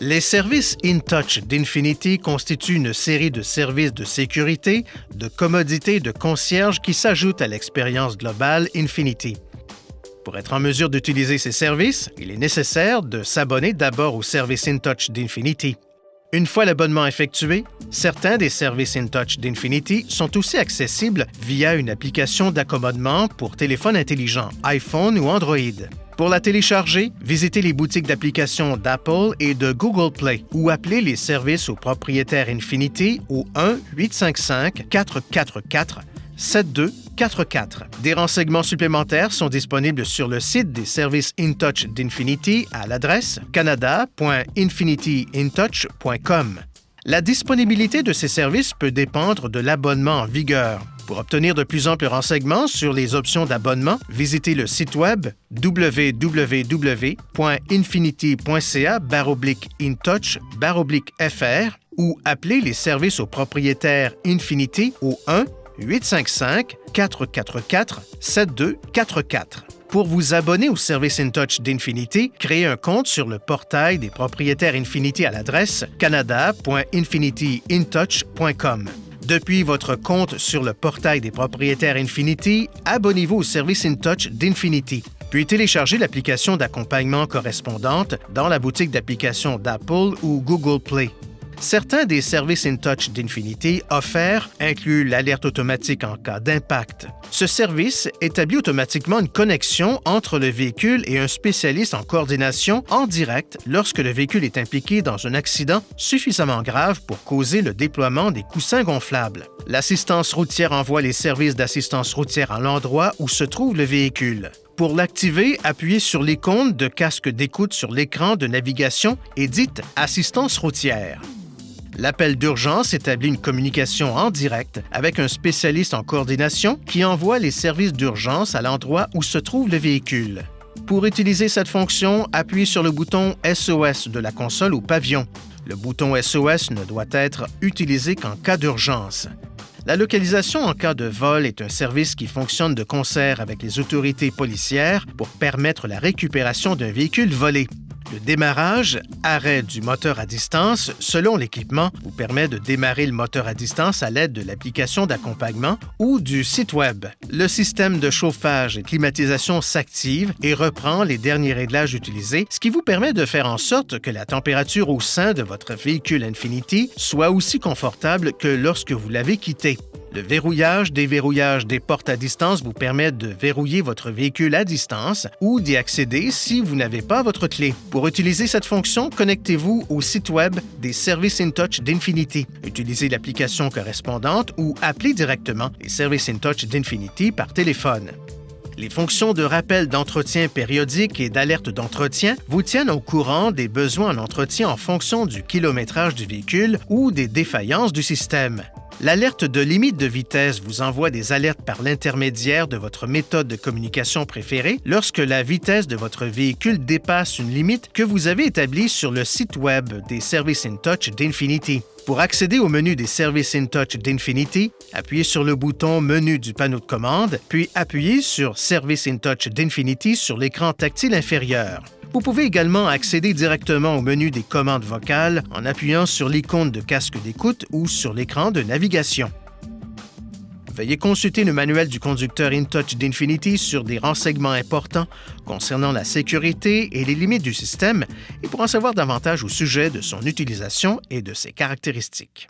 Les services InTouch d'Infinity constituent une série de services de sécurité, de commodité et de concierge qui s'ajoutent à l'expérience globale Infinity. Pour être en mesure d'utiliser ces services, il est nécessaire de s'abonner d'abord au service InTouch d'Infinity. Une fois l'abonnement effectué, certains des services InTouch d'Infinity sont aussi accessibles via une application d'accommodement pour téléphone intelligent, iPhone ou Android. Pour la télécharger, visitez les boutiques d'applications d'Apple et de Google Play ou appelez les services aux propriétaires Infinity au 1-855-444-7244. Des renseignements supplémentaires sont disponibles sur le site des services InTouch d'Infinity à l'adresse canada.infinityintouch.com. La disponibilité de ces services peut dépendre de l'abonnement en vigueur. Pour obtenir de plus amples renseignements sur les options d'abonnement, visitez le site web www.infinity.ca/intouch/fr ou appelez les services aux propriétaires Infinity au 1-855-444-7244. Pour vous abonner au service InTouch d'Infinity, créez un compte sur le portail des propriétaires Infinity à l'adresse canada.infinityintouch.com. Depuis votre compte sur le portail des propriétaires Infinity, abonnez-vous au service InTouch d'Infinity, puis téléchargez l'application d'accompagnement correspondante dans la boutique d'applications d'Apple ou Google Play. Certains des services InTouch d'Infinity offerts incluent l'alerte automatique en cas d'impact. Ce service établit automatiquement une connexion entre le véhicule et un spécialiste en coordination en direct lorsque le véhicule est impliqué dans un accident suffisamment grave pour causer le déploiement des coussins gonflables. L'assistance routière envoie les services d'assistance routière à l'endroit où se trouve le véhicule. Pour l'activer, appuyez sur l'icône de casque d'écoute sur l'écran de navigation et dites « Assistance routière ». L'appel d'urgence établit une communication en direct avec un spécialiste en coordination qui envoie les services d'urgence à l'endroit où se trouve le véhicule. Pour utiliser cette fonction, appuyez sur le bouton SOS de la console ou pavillon. Le bouton SOS ne doit être utilisé qu'en cas d'urgence. La localisation en cas de vol est un service qui fonctionne de concert avec les autorités policières pour permettre la récupération d'un véhicule volé. Le démarrage, arrêt du moteur à distance, selon l'équipement, vous permet de démarrer le moteur à distance à l'aide de l'application d'accompagnement ou du site Web. Le système de chauffage et climatisation s'active et reprend les derniers réglages utilisés, ce qui vous permet de faire en sorte que la température au sein de votre véhicule Infinity soit aussi confortable que lorsque vous l'avez quitté. Le verrouillage, déverrouillage des portes à distance vous permet de verrouiller votre véhicule à distance ou d'y accéder si vous n'avez pas votre clé. Pour utiliser cette fonction, connectez-vous au site Web des services InTouch d'Infinity. Utilisez l'application correspondante ou appelez directement les services InTouch d'Infinity par téléphone. Les fonctions de rappel d'entretien périodique et d'alerte d'entretien vous tiennent au courant des besoins en entretien en fonction du kilométrage du véhicule ou des défaillances du système. L'alerte de limite de vitesse vous envoie des alertes par l'intermédiaire de votre méthode de communication préférée lorsque la vitesse de votre véhicule dépasse une limite que vous avez établie sur le site Web des services InTouch d'Infinity. Pour accéder au menu des services InTouch d'Infinity, appuyez sur le bouton Menu du panneau de commande, puis appuyez sur Service InTouch d'Infinity sur l'écran tactile inférieur. Vous pouvez également accéder directement au menu des commandes vocales en appuyant sur l'icône de casque d'écoute ou sur l'écran de navigation. Veuillez consulter le manuel du conducteur InTouch d'Infinity sur des renseignements importants concernant la sécurité et les limites du système et pour en savoir davantage au sujet de son utilisation et de ses caractéristiques.